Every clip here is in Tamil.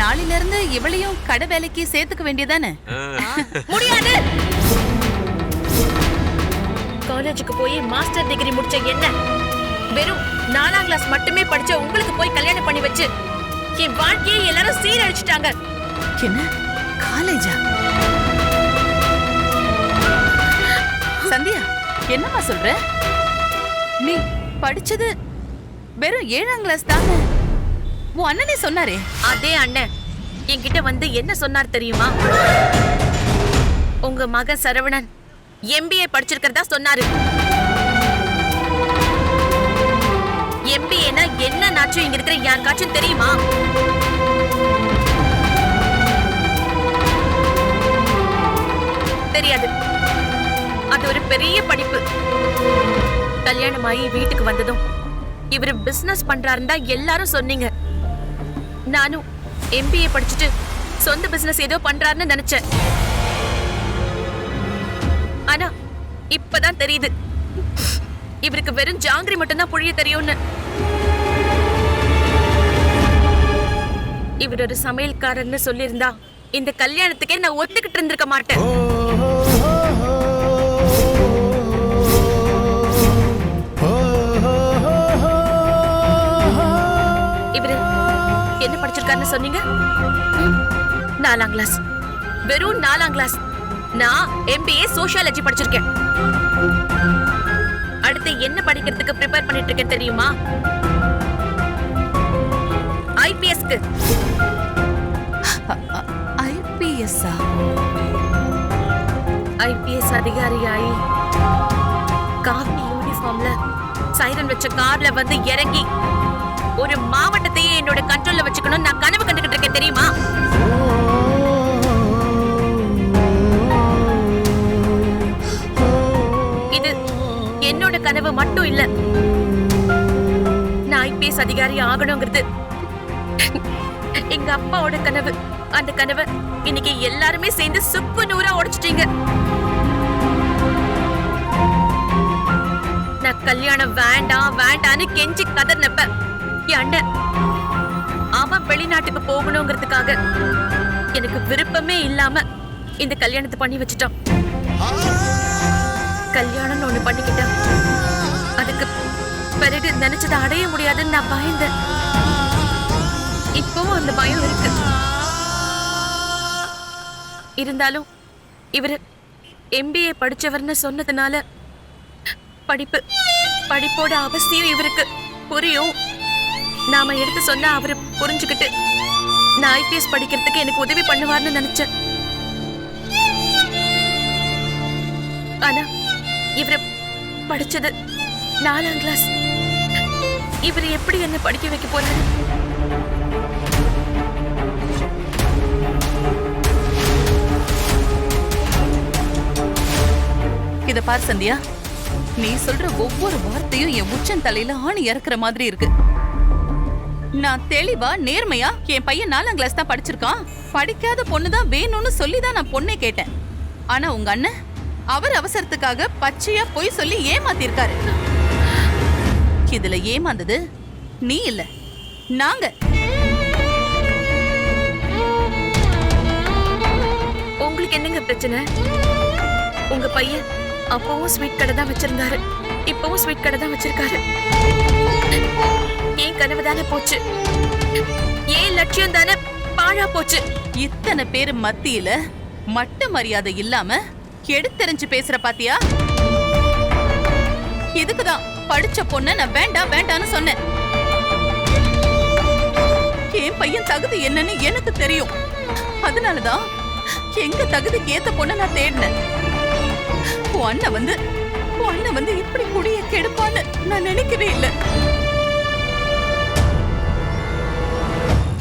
நாளையில இருந்து இவளையும் கடை வேலைக்கு சேர்த்துக்க வேண்டியதானே? முடியாது. காலேஜுக்கு போய் மாஸ்டர் டிகிரி முடிச்ச என்ன வெறும் 4ஆம் கிளாஸ் மட்டுமே படிச்ச உங்களுக்கு போய் கல்யாணம் பண்ணி வச்சு என் வாழ்க்கையை எல்லாரும் சீரழிச்சிட்டாங்க. என்ன காலேஜா? சந்தியா, என்னம்மா சொல்ற? நீ படிச்சது வெறும் 7ஆம் கிளாஸ் தானே? உன் அண்ணனே சொன்னாரே. அதே அண்ணன் என்கிட்ட வந்து என்ன சொன்னார் தெரியுமா? உங்க மகன் சரவணன் MBA படிச்சிருக்கிறதா சொன்னாரு. MBAனா என்ன நாச்சும் இங்க இருக்கிற யாருக்காச்சும் தெரியுமா? தெரியாது. அது ஒரு பெரிய படிப்பு. கல்யாணமாயி வீட்டுக்கு வந்ததும் இவரு பிசினஸ் பண்றாருன்னு தான் எல்லாரும் சொன்னீங்க. நானும் MBA படிச்சுட்டு சொந்த பிசினஸ் ஏதோ பண்றாருன்னு நினைச்சேன். ஆனா இப்பதான் தெரியுது இவருக்கு வெறும் ஜாங்கிரி மட்டும்தான் புழிய தெரியும்னு. இவர் ஒரு சமையல்காரர்னு சொல்லியிருந்தா இந்த கல்யாணத்துக்கே நான் ஒத்துக்கிட்டு இருந்திருக்க மாட்டேன். இவரு என்ன படிச்சிருக்காருன்னு சொன்னீங்க? 4ஆம் கிளாஸ். வெறும் 4ஆம் கிளாஸ். நான் MBA சோஷியாலஜி படிச்சிருக்கேன். அடுத்து என்ன படிக்கிறதுக்கு ப்ரிப்பேர் பண்ணிட்டு இருக்கேன் தெரியுமா? IPSக்கு. IPS-ஆ? IPS அதிகாரியாயி காவி யூனிஃபார்ம்ல சைரன் வச்ச கார்ல வந்து இறங்கி ஒரு மாவட்டத்தையே என்னோட கண்ட்ரோல்ல வச்சுக்கணும் நான் கனவு கண்டுகிட்டு இருக்கேன் தெரியுமா? இது என்னோட கனவு மட்டும் இல்ல. நான் IPS அதிகாரி ஆகணுங்கிறது எங்க அப்பாவோட கனவு. அந்த கனவை இன்னைக்கு எல்லாருமே சேர்ந்து சுக்கு நூறா உடைச்சிட்டீங்க. நான் கல்யாணம் வேண்டாம் வேண்டான்னு கெஞ்சி கதர்னப்ப என் அண்ணன் அவன் வெளிநாட்டுக்கு போகணுங்கிறதுக்காக எனக்கு விருப்பமே இல்லாம இந்த கல்யாணத்தை பண்ணி வச்சுட்டான். கல்யாணம்னு ஒண்ணு பண்ணிக்கிட்டேன். அதுக்கு பிறகு நினைச்சதை அடைய முடியாதுன்னு நான் பயந்தேன். இப்பவும் அந்த பயம் இருக்கு. இருந்தாலும் இவரு MBA படிச்சவர்னு சொன்னதுனால படிப்போட அவசியம் இவருக்கு புரியும். நாம எடுத்து சொன்னா அவரு புரிஞ்சுக்கிட்டு நான் IPS படிக்கிறதுக்கு எனக்கு உதவி பண்ணுவார்னு நினைச்சேன். ஆனா இவரு படிச்சது 4ஆம் கிளாஸ். இவரு எப்படி என்ன படிக்க வைக்க போறாரு? இத பார் சந்தியா, நீ சொல்ற ஒவ்வொரு வார்த்தையும் என் உச்சன் தலையில ஆணி இறக்குற மாதிரி இருக்கு. நான் தெளிவா நேர்மையா என் பையன் 4ஆம் கிளாஸ் தான் படிச்சிருக்கான், படிக்காத பொண்ணுதான் வேணும்னு சொல்லிதான் நான் பொண்ணே கேட்டேன். ஆனா உங்க அண்ணன் அவர் அவசரத்துக்காக பச்சையா பொய் சொல்லி ஏமாத்திருக்காரு. இதுல ஏமாந்தது நீ இல்ல, நாங்க. உங்களுக்கு என்னங்க பிரச்சனை? உங்க பையன் அப்பவும் ஸ்வீட் கடை தான் வச்சிருந்தாரு, இப்பவும் ஸ்வீட் கடை தான் வச்சிருக்காரு. ஏன் கனவு தானே போச்சு, ஏன் லட்சியம் தானே பாழா போச்சு. இத்தனை பேரு மத்தியில மட்ட மரியாதை இல்லாம எடுத்தெறிஞ்சு பேசுற பாத்தியா? இதுக்குதான் படிச்ச பொண்ண நான் வேண்டாம் வேண்டான்னு சொன்னேன். என் பையன் தகுதி என்னன்னு எனக்கு தெரியும். அதனாலதான் எங்க தகுதிக்கு ஏத்த பொண்ண நான் தேடினேன். உன் அண்ணன் வந்து இப்படி குடிய கெடுப்பான்னு நான் நினைக்கவே இல்லை.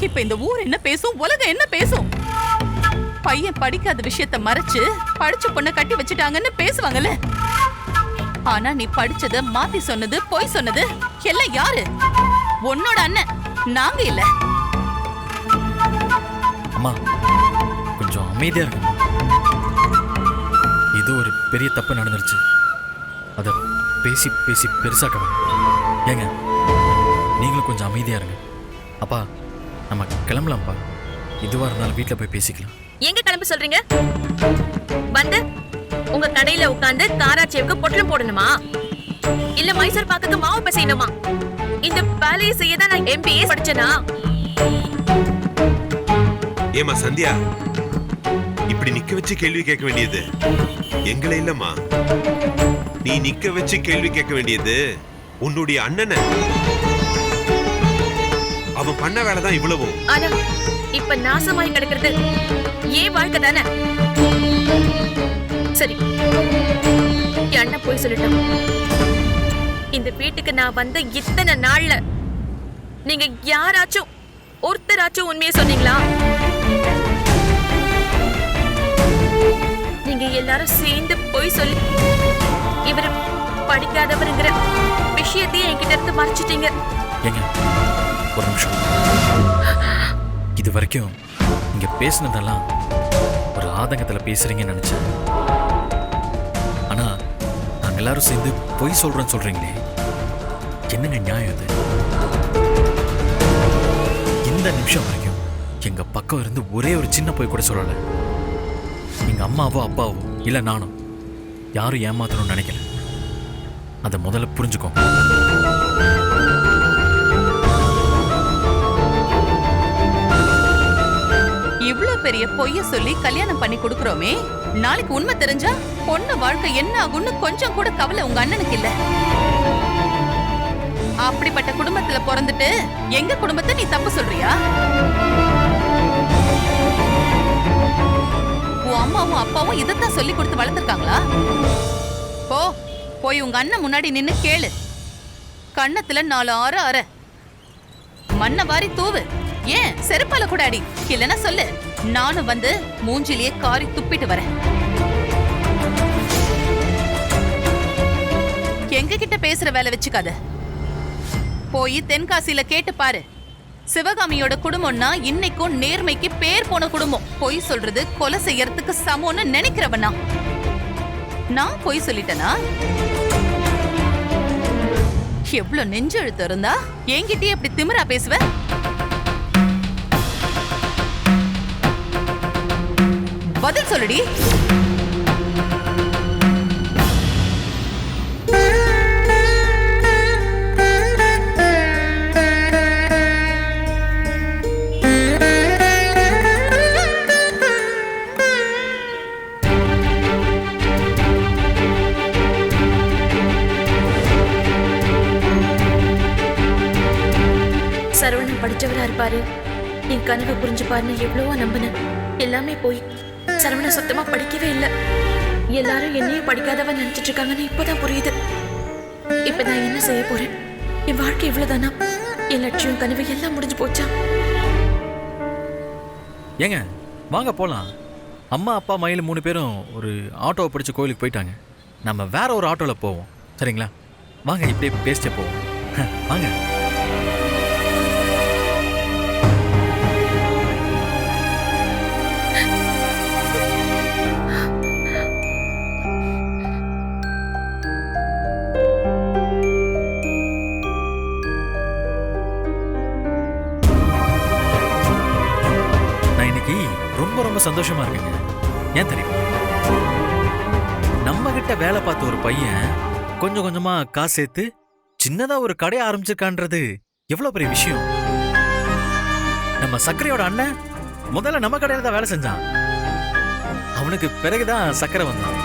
இப்ப இந்த ஊர் என்ன பேசும், உலகம் என்ன பேசும்? பையன் படிக்காத விஷயத்த மறைச்சு படிச்ச பொண்ண கட்டி வச்சுட்டாங்கன்னு பேசுவாங்கல்ல. ஆனா நீ படிச்சத மாத்தி சொன்னது, பொய் சொன்னது எல்லாம் யாரு? உன்னோட அண்ணன், நாங்க இல்ல. அம்மா கொஞ்சம் அமைதியா இருக்கு. இது ஒரு பெரிய தப்பு நடந்துருச்சு. அத பேசி பேசி பெருசாக்க ஏங்க நீங்களும் கொஞ்சம் அமைதியா இருங்க. அப்பா நம்ம கிளம்பலாம்ப்பா. இதுவா இருந்தாலும் வீட்ல போய் பேசிக்கலாம். எங்க கிளம்ப சொல்றீங்க? வந்து உங்க கடையில உட்கார்ந்து காராச்சேவுக்கு பொட்டலம் போடணுமா? இல்ல மைசூர் பாக்குக்கு மாவு பிசையணுமா? இந்த வேலையை செய்ய தான் நான் MBA படிச்சேனா? ஏமா சந்தியா, இப்படி நிக்க வச்சு கேள்வி கேட்க வேண்டியது எங்களை இல்லம்மா. நீ நிக்க வச்சு கேள்வி கேட்க வேண்டியது உன்னுடைய அண்ணனை. அவன் பண்ண வேலைதான் இவ்வளவும். ஆனா இப்ப நாசமாய் கிடக்கிறது ஏன் வாழ்க்கை தானே. சரி, என் அண்ணன் போய் சொல்லிட்டான். இந்த வீட்டுக்கு நான் வந்த இத்தனை நாள்ல நீங்க யாராச்சும் ஒருத்தராச்சும் உண்மையை சொன்னீங்களா? நீங்க எல்லாரும் சேர்ந்து போய் சொல்லி இவர் படிக்காதவருங்கிற விஷயத்தையும் என்கிட்ட இருந்து மறைச்சிட்டீங்க. ஏங்க ஒரு நிமிஷம். இது வரைக்கும் இங்க பேசினதெல்லாம் ஒரு ஆதங்கத்துல பேசுறீங்கன்னு நினைச்சேன். ஆனா நாங்க எல்லாரும் சேர்ந்து பொய் சொல்றேன்னு சொல்றீங்களே, என்னங்க நியாயம் இது? இந்த நிமிஷம் வரைக்கும் எங்க பக்கம் இருந்து ஒரே ஒரு சின்ன பொய் கூட சொல்லல. எங்க அம்மாவோ அப்பாவோ இல்ல நானும் யாரும் ஏமாத்தணும்னு நினைக்கல. அதை முதல்ல புரிஞ்சுக்கோங்க. இவ்ளோ பெரிய பொய்ய சொல்லி கல்யாணம் பண்ணி கொடுக்கறோமே, நாளைக்கு உண்மை தெரிஞ்சா பொண்ணு வாழ்க்கை என்ன ஆகும்னு கொஞ்சம் கூட கவலை உங்க அண்ணனுக்கு இல்ல. அப்படிப்பட்ட குடும்பத்துல பிறந்துட்டு எங்க குடும்பத்தை நீ தப்பு சொல்றியா? உன் அம்மாவும் அப்பாவும் இதைத்தான் சொல்லி கொடுத்து வளர்த்துருக்காங்களா? போ, போய் உங்க அண்ணன் முன்னாடி நின்னு கேளு. கண்ணத்துல 4 ஆறு அரை மண்ண வாரி தூவு. ஏன் செருப்பால கூட அடி. இல்லன்னா சொல்லு, நானும் வந்து மூஞ்சிலேயே காரி துப்பிட்டு வரேன். எங்க கிட்ட பேசுற வேலை வச்சுக்காத. போய் தென்காசியில கேட்டு பாரு. சிவகாமியோட குடும்பம்னா இன்னைக்கும் நேர்மைக்கு பேர் போன குடும்பம். பொய் சொல்றது கொலை செய்யறதுக்கு சமம்னு நினைக்கிறவனா? நான் பொய் சொல்லிட்டேனா? எவ்வளவு நெஞ்சு எழுத்து இருந்தா என்கிட்டயே இப்படி திமிரா பேசுவ? பதில் சொல்லுடி. சரவணன் படிச்சவரா இருப்பாரு, என் கனவை புரிஞ்சுப்பாருன்னு எவ்வளவோ நம்பினேன். எல்லாமே போய் சரவணன் சுத்தமா படிக்கவே இல்லை. எல்லாரும் என்னையும் படிக்காதவ நினைச்சிட்டு இருக்காங்கன்னு இப்பதான் புரியுது. இப்ப நான் என்ன செய்ய போறேன்? என் வாழ்க்கை இவ்வளவுதானா? என் லட்சியம் கனவு எல்லாம் முடிஞ்சு போச்சா? ஏங்க வாங்க போலாம். அம்மா அப்பா மயில் 3 பேரும் ஒரு ஆட்டோவை பிடிச்சி கோயிலுக்கு போயிட்டாங்க. நம்ம வேற ஒரு ஆட்டோல போவோம், சரிங்களா? வாங்க இப்படியே பேசிட்டே போவோம். வாங்க. ரொம்ப சந்தோஷமா இருக்குங்க. ஏன் தெரியுமா? நம்ம கிட்ட வேலை பார்த்த ஒரு பையன் கொஞ்சம் கொஞ்சமா காசு சேர்த்து சின்னதா ஒரு கடையை ஆரம்பிச்சிருக்கான்றது எவ்வளவு பெரிய விஷயம். நம்ம சக்கரையோட அண்ணன் முதல்ல நம்ம கடையில தான் வேலை செஞ்சான். அவனுக்கு பிறகுதான் சக்கரை வந்தான்.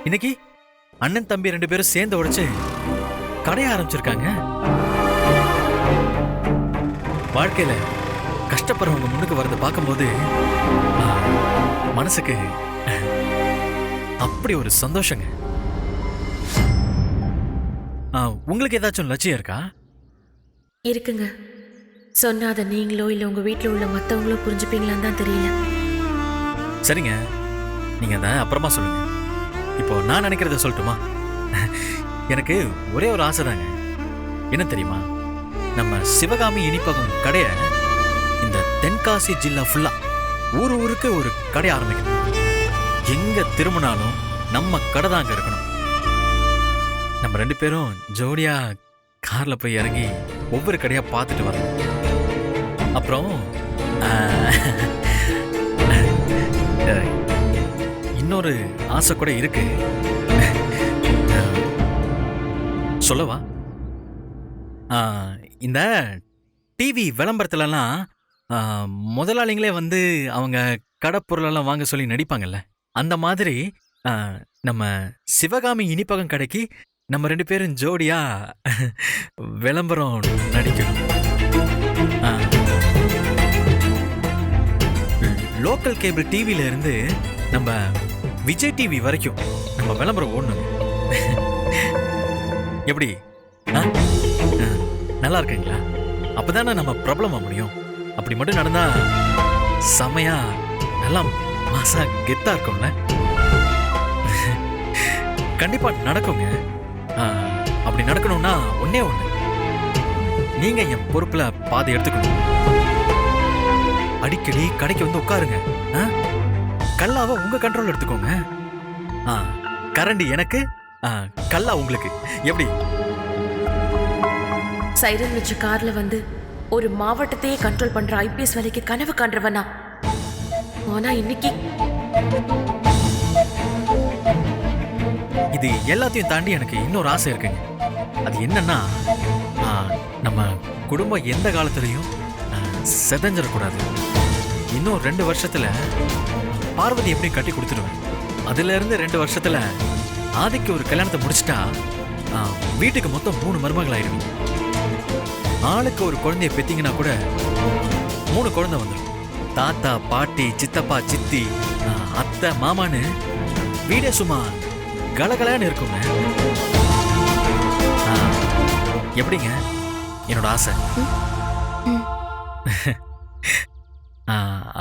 இன்னைக்கு அண்ணன் தம்பி 2 பேரும் சேர்ந்து உடைச்சு கடையை ஆரம்பிச்சிருக்காங்க. வாழ்க்கையில கஷ்டப்படுறவங்க முன்னுக்கு வரதை பார்க்கும்போது மனசுக்கு அப்படி ஒரு சந்தோஷங்க. உங்களுக்கு ஏதாச்சும் லட்சியம் இருக்கா? இருக்குங்க. சொன்னா அதை நீங்களோ இல்ல உங்க வீட்டுல உள்ள மத்தவங்களோ புரிஞ்சுப்பீங்களான்னு தான் தெரியல. சரிங்க, நீங்க அதை அப்புறமா சொல்லுங்க. இப்போ நான் நினைக்கிறத சொல்லட்டுமா? எனக்கு ஒரே ஒரு ஆசை தாங்க. என்ன தெரியுமா? நம்ம சிவகாமி இனிப்பகம் கடையை இந்த தென்காசி ஜில்லா ஃபுல்லா ஊருக்கு ஒரு கடை ஆரம்பிக்கணும். எங்க திரும்பினாலும் நம்ம கடை தாங்க இருக்கணும். நம்ம 2 பேரும் ஜோடியா கார்ல போய் இறங்கி ஒவ்வொரு கடையா பார்த்துட்டு வரணும். அப்புறம் இன்னொரு ஆசை கூட இருக்கு. சொல்லவா? இந்த டிவி விளம்பரத்துலலாம் முதலாளிங்களே வந்து அவங்க கடை பொருளெல்லாம் வாங்க சொல்லி நடிப்பாங்கல்ல, அந்த மாதிரி நம்ம சிவகாமி இனிப்பகம் கடைக்கு நம்ம 2 பேரும் ஜோடியா விளம்பரம் நடிக்கணும். லோக்கல் கேபிள் டிவில இருந்து நம்ம விஜய் டிவி வரைக்கும் நம்ம விளம்பரம் ஓடணும். எப்படி? நல்லா இருக்குங்களா? அப்பதானே நம்ம பிரபலமா முடியும். அப்படி மட்டும் நடந்தா செமையா நல்லா மாசா கெத்தா இருக்கும்ல. கண்டிப்பா நடக்குங்க. அப்படி நடக்கணும்னா ஒண்ணே ஒண்ணு, நீங்க என் பொறுப்புல பாதி எடுத்துக்கணும். அடிக்கடி கடைக்கு வந்து உட்காருங்க. கல்லாவை உங்க கண்ட்ரோல் எடுத்துக்கோங்க. கரண்டி எனக்கு, கல்லா உங்களுக்கு. எப்படி? சைரன் வச்ச கார்ல வந்து ஒரு மாவட்டத்தையே கண்ட்ரோல் பண்ற ஐபிஎஸ் வேலைக்கு கனவு காண்றவனா? ஆனா இன்னைக்கு இது எல்லாத்தையும் தாண்டி எனக்கு இன்னொரு ஆசை இருக்குங்க. அது என்னன்னா, நம்ம குடும்பம் எந்த காலத்திலையும் செதஞ்சிடக்கூடாது. இன்னும் 2 வருஷத்துல பார்வதி எப்படி கட்டி கொடுத்துருவேன். அதுல இருந்து 2 வருஷத்துல ஆதிக்கு ஒரு கல்யாணத்தை முடிச்சிட்டா வீட்டுக்கு மொத்தம் 3 மருமகள் ஆயிடுவீங்க. ஆளுக்கு ஒரு குழந்தைய பெத்தீங்கன்னா கூட 3 குழந்தை வந்துடும். தாத்தா, பாட்டி, சித்தப்பா, சித்தி, அத்தை, மாமான்னு வீடே சும்மா கலகலன்னு இருக்குங்க. எப்படிங்க என்னோட ஆசை?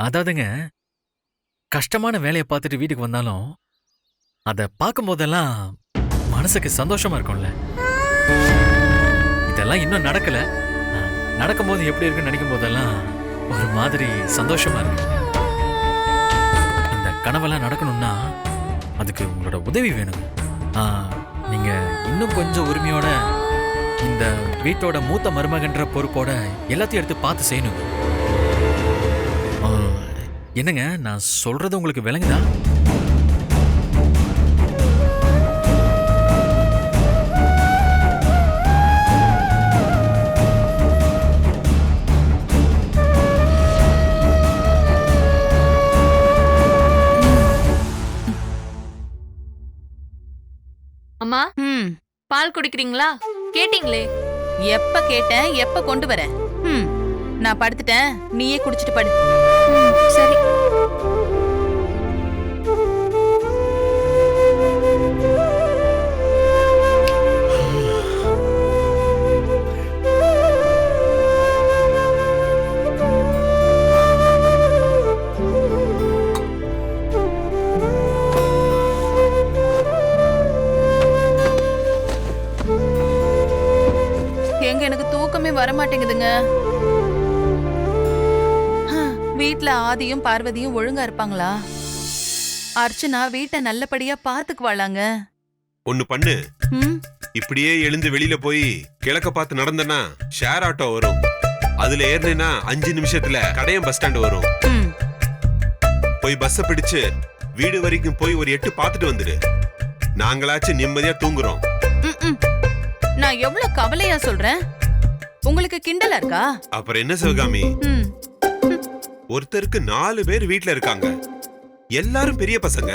அதாவதுங்க, கஷ்டமான வேலையை பார்த்துட்டு வீட்டுக்கு வந்தாலும் அதை பார்க்கும் போதெல்லாம் மனசுக்கு சந்தோஷமா இருக்கும்ல. இதெல்லாம் இன்னும் நடக்கல. நடக்கும்போது எப்படி இருக்குன்னு நினைக்கும் போதெல்லாம் ஒரு மாதிரி சந்தோஷமா இருக்கு. இந்த கனவெல்லாம் நடக்கணும்னா அதுக்கு உங்களோட உதவி வேணும். நீங்க இன்னும் கொஞ்சம் உரிமையோட இந்த வீட்டோட மூத்த மருமகன்ற பொறுப்போட எல்லாத்தையும் எடுத்து பார்த்து செய்யணும். என்னங்க நான் சொல்றது உங்களுக்கு விளங்குதா? அம்மா, பால் குடிக்கிறீங்களா? கேட்டீங்களே. எப்ப கேட்டேன், எப்ப கொண்டு வரேன்? நான் படுத்துட்டேன், நீயே குடிச்சிட்டு படு. சரி. எனக்கு தூக்கமே வர மாட்டேங்குதுங்க. வீட்ல ஆதியும் பார்வதியும் ஒழுங்கா இருப்பாங்களா? அர்ச்சனா வீட்டை நல்லபடியா பாத்துக்குவாளாங்க? ஒண்ணு பண்ணு, இப்படியே எழுந்து வெளியில போய் கிழக்க பார்த்து நடந்தனா ஷேர் ஆட்டோ வரும். அதுல ஏறினா 5 நிமிஷத்துல கடையம் பஸ் ஸ்டாண்ட் வரும். போய் பஸ்ஸ பிடிச்சு வீடு வரைக்கும் போய் ஒரு 8 பார்த்துட்டு வந்துரு. நாங்களாச்சும் நிம்மதியா தூங்குறோம். நான் எவ்வளவு கவலையா சொல்றேன், உங்களுக்கு கிண்டலா இருக்கா? அப்புறம் என்ன சிவகாமி, ஒருத்தருக்கு 4 பேர் வீட்ல இருக்காங்க, எல்லாரும் பெரிய பசங்க.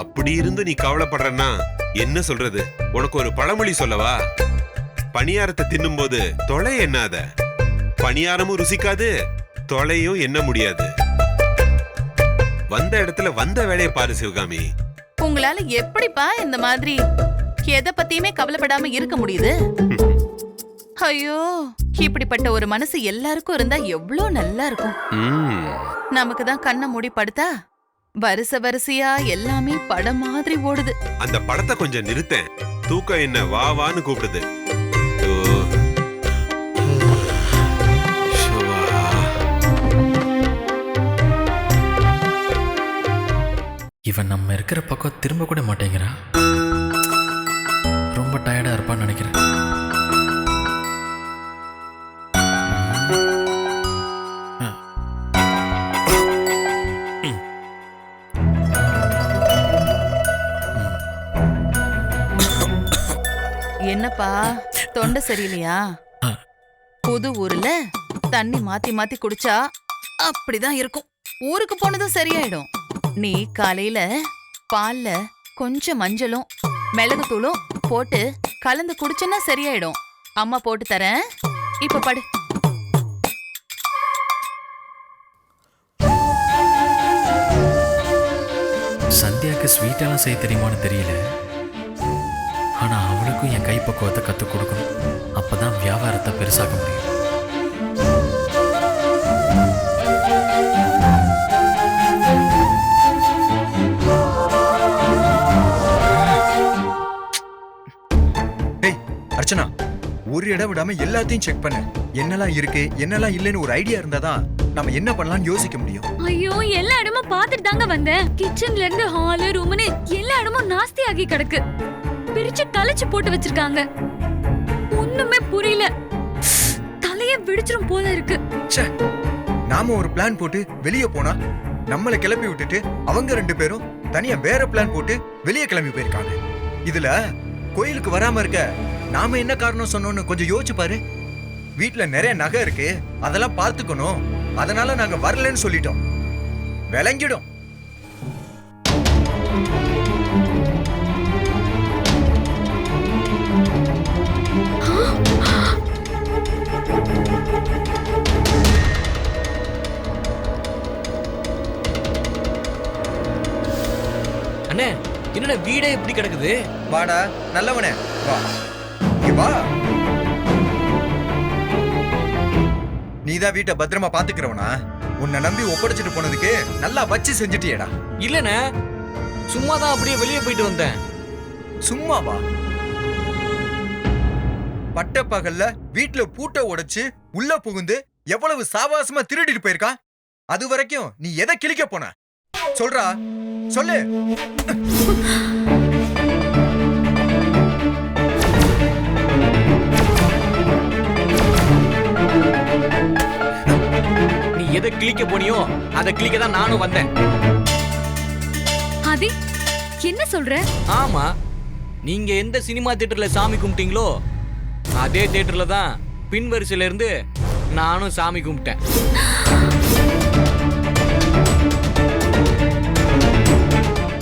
அப்படி இருந்து நீ கவலைப்படுறன்னா என்ன சொல்றது? உனக்கு ஒரு பழமொழி சொல்லவா? பணியாரத்தை தின்னும் போது தொலை எண்ணாத, பணியாரமும் ருசிக்காது, தொலையும் எண்ண முடியாது. வந்த இடத்துல வந்த வேலையை பாரு சிவகாமி. உங்களால எப்படிப்பா இந்த மாதிரி எதை பத்தியுமே கவலைப்படாம இருக்க முடியுது? ஐயோ, இப்படிப்பட்ட ஒரு மனசு எல்லாருக்கும் இருந்தா எவ்வளவு நல்லா இருக்கும். நமக்கு தான் கண்ணை மூடி படுத்தா வரிசை வரிசையா எல்லாமே படம் மாதிரி ஓடுது. அந்த படத்தை கொஞ்சம் நிறுத்தேன். தூக்கம் என்ன வா வான்னு கூப்பிடுது. இவன் நம்ம இருக்கிற பக்கம் திரும்ப கூட மாட்டேங்கிறா. ரொம்ப டயர்டா இருப்பான்னு நினைக்கிறேன். என்னப்பா தொண்டை சரியில்லையா? ஆ. புது ஊர்ல தண்ணி மாத்தி மாத்தி குடிச்சா அப்படிதான் இருக்கும். ஊருக்கு போனதும் சரியாயிடும். நீ காலையில பால்ல கொஞ்சம் மஞ்சளும் மிளகுத்தூளும் போட்டு கலந்து குடிச்சனா சரியாயிடும். அம்மா போட்டு தரேன். இப்ப படு. சந்தியாக்கு ஸ்வீட்டெல்லாம் செய்ய தெரியுமான்னு தெரியல. ஆனா அவளுக்கும் என் கைப்பக்குவத்தை கற்றுக் கொடுக்கணும். அப்பதான் வியாபாரத்தை பெருசாக்க முடியும். டேய் அர்ச்சனா, ஒரு இடம் விடாம எல்லாத்தையும் செக் பண்ணு. என்னெல்லாம் இருக்கு என்னெல்லாம் இல்லைன்னு ஒரு ஐடியா இருந்தாதான் நம்ம என்ன பண்ணலாம்னு யோசிக்க முடியும். ஐயோ, எல்லா இடமும் பார்த்துட்டு தாங்க வந்தேன். கிச்சன்ல இருந்து ஹாலு ரூம்னு எல்லா இடமும் நாஸ்தி ஆகி கிடக்கு. பிரிச்சு கலைச்சு போட்டு வச்சிருக்காங்க. ஒண்ணுமே புரியல. தலையே வெடிச்சிரும் போல இருக்கு. ச்சே, நாம ஒரு பிளான் போட்டு வெளியே போனா நம்மளை கிளப்பி விட்டுட்டு அவங்க 2 பேரும் தனியா வேற பிளான் போட்டு வெளியே கிளம்பி போயிருக்காங்க. இதுல கோயிலுக்கு வராம இருக்க நாம என்ன காரணம் சொன்னோம்னு கொஞ்சம் யோசிச்சு பாரு. வீட்ல நிறைய நகை இருக்கு, அதெல்லாம் பார்த்துக்கணும். அதனால நாங்க வரலன்னு சொல்லிட்டோம். விளங்கிடும். அண்ணே, என்னடா வீடே இப்படி கிடக்குது? வாடா நல்லவனே, வா இங்க வா. நீதான் வீட்டை பத்திரமா பாத்துக்கிறவனா? உன்னை நம்பி ஒப்படைச்சிட்டு போனதுக்கு நல்லா வச்சு செஞ்சுட்டியேடா. இல்லண்ணே, சும்மா தான் அப்படியே வெளியே போயிட்டு வந்தேன். சும்மாவா? பட்ட பகல்ல வீட்டுல பூட்டை உடைச்சு உள்ள புகுந்து எவ்வளவு சாவாசமா திருடிட்டு போயிருக்கான். அது வரைக்கும் நீ எதை கிழிக்க போன? சொல்றா, சொல்லு. நீ எதை கிளிக்க போனியோ அதை கிளிக்க தான் நானும் வந்தேன். ஆதி, என்ன சொல்ற? ஆமா, நீங்க எந்த சினிமா தியேட்டர்ல சாமி கும்பிட்டீங்களோ அதே தியேட்டர்ல தான் பின் வரிசையில இருந்து நானும் சாமி கும்பிட்டேன்.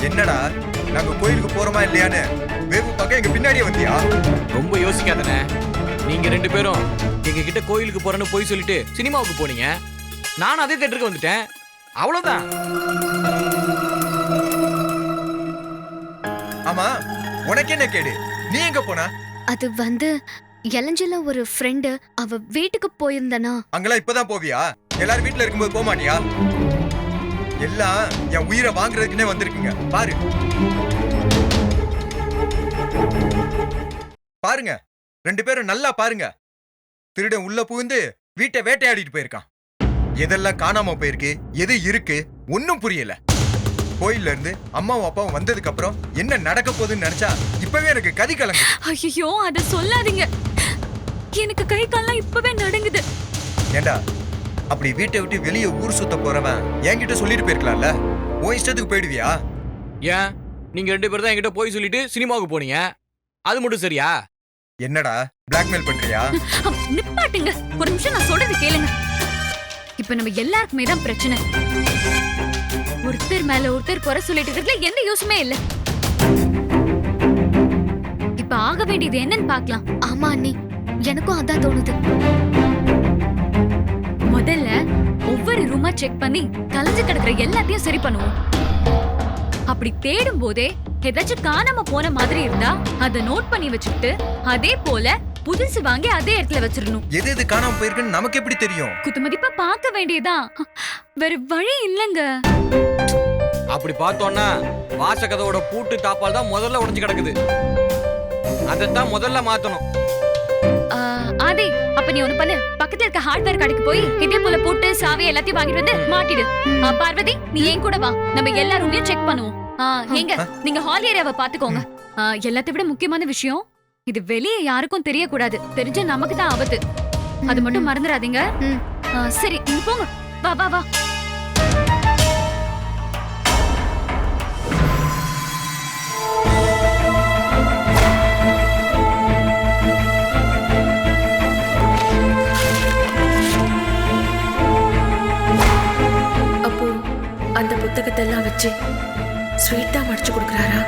என்னடா, நாங்க கோயிலுக்கு போறோமா இல்லையான்னு வேவு பக்கம் எங்க பின்னாடியே வந்தியா? ரொம்ப யோசிக்காதண்ணே. நீங்க 2 பேரும் எங்க கிட்ட கோயிலுக்கு போறேன்னு போய் சொல்லிட்டு சினிமாவுக்கு போனீங்க. நானும் அதே தியேட்டருக்கு வந்துட்டேன். அவ்வளவுதான். ஆமா, உனக்கு என்ன கேடு? நீ எங்க போன? அது வந்து எலஞ்சில ஒரு ஃப்ரெண்டு, அவ வீட்டுக்கு போயிருந்தனா. அங்கெல்லாம் இப்பதான் போவியா? எல்லாரும் வீட்டுல இருக்கும்போது போக மாட்டியா? எல்லாம் என் உயிரை வாங்குறதுக்குன்னே வந்திருக்குங்க. பாரு பாருங்க, 2 பேரும் நல்லா பாருங்க. திருடன் உள்ள புகுந்து வீட்டை வேட்டையாடிட்டு போயிருக்கான். எதெல்லாம் காணாம போயிருக்கு, எது இருக்கு ஒன்னும் புரியல. கோயில்ல இருந்து அம்மாவும் அப்பாவும் வந்ததுக்கு அப்புறம் என்ன நடக்க போகுதுன்னு நினைச்சா இப்பவே எனக்கு கதி கலங்கு. ஐயோ, அத சொல்லாதீங்க. எனக்கு கை கால்லாம் இப்பவே நடுங்குது. ஏண்டா, அப்படி வீட்டை விட்டு வெளியே ஊர் சுத்த போறவன் என்கிட்ட சொல்லிட்டு போயிருக்கலாம்ல? உன் இஷ்டத்துக்கு போயிடுவியா? ஏன் நீங்க 2 பேரும் தான் என்கிட்ட போய் சொல்லிட்டு சினிமாவுக்கு போனீங்க, அது மட்டும் சரியா? என்னடா பிளாக்மெயில் பண்றியா? நிப்பாட்டுங்க, ஒரு நிமிஷம் நான் சொல்றது கேளுங்க. இப்ப நம்ம எல்லாருக்குமே தான் பிரச்சனை. ஒருத்தர் மேல ஒருத்தர் குறை சொல்லிட்டு இருக்கிறதுல எந்த யூஸுமே இல்ல. இப்ப ஆக வேண்டியது என்னன்னு பார்க்கலாம். ஆமா அண்ணி, எனக்கும் அதான் தோணுது. முதல்ல ஒவ்வொரு ரூமா செக் பண்ணி கலைஞ்சு கிடக்குற எல்லாத்தையும் சரி பண்ணுவோம். அப்படி தேடும் போதே ஏதாச்சும் காணாம போன மாதிரி இருந்தா அதை நோட் பண்ணி வச்சுக்கிட்டு அதே போல புதுசு வாங்கி அதே இடத்துல வச்சிடணும். எது எது காணாம போயிருக்குன்னு நமக்கு எப்படி தெரியும்? குத்துமதிப்பா பார்க்க வேண்டியதான், வேற வழி இல்லங்க. அப்படி பார்த்தோம்னா வாசகதோட பூட்டு தாப்பால் தான் முதல்ல உடைஞ்சு கிடக்குது. அதைத்தான் முதல்ல மாத்தணும். ஆதி, அப்ப நீ ஒண்ணு பண்ணு, பக்கத்துல இருக்க ஹார்ட்வேர் கடைக்கு போய் இதே போல போட்டு சாவி எல்லாத்தையும் வாங்கிட்டு வந்து மாட்டிடு. பார்வதி, நீ என் கூட வா, நம்ம எல்லா ரூமையும் செக் பண்ணுவோம். எங்க நீங்க ஹால் ஏரியாவை பாத்துக்கோங்க. எல்லாத்தை விட முக்கியமான விஷயம், இது வெளியே யாருக்கும் தெரியக்கூடாது. தெரிஞ்ச நமக்கு தான் ஆபத்து. அது மட்டும் மறந்துடாதீங்க. சரி, நீங்க போங்க. வா வா வா. ஜாதகத்தை எல்லாம் வச்சு ஸ்வீட் தான் மடிச்சு கொடுக்குறாரா?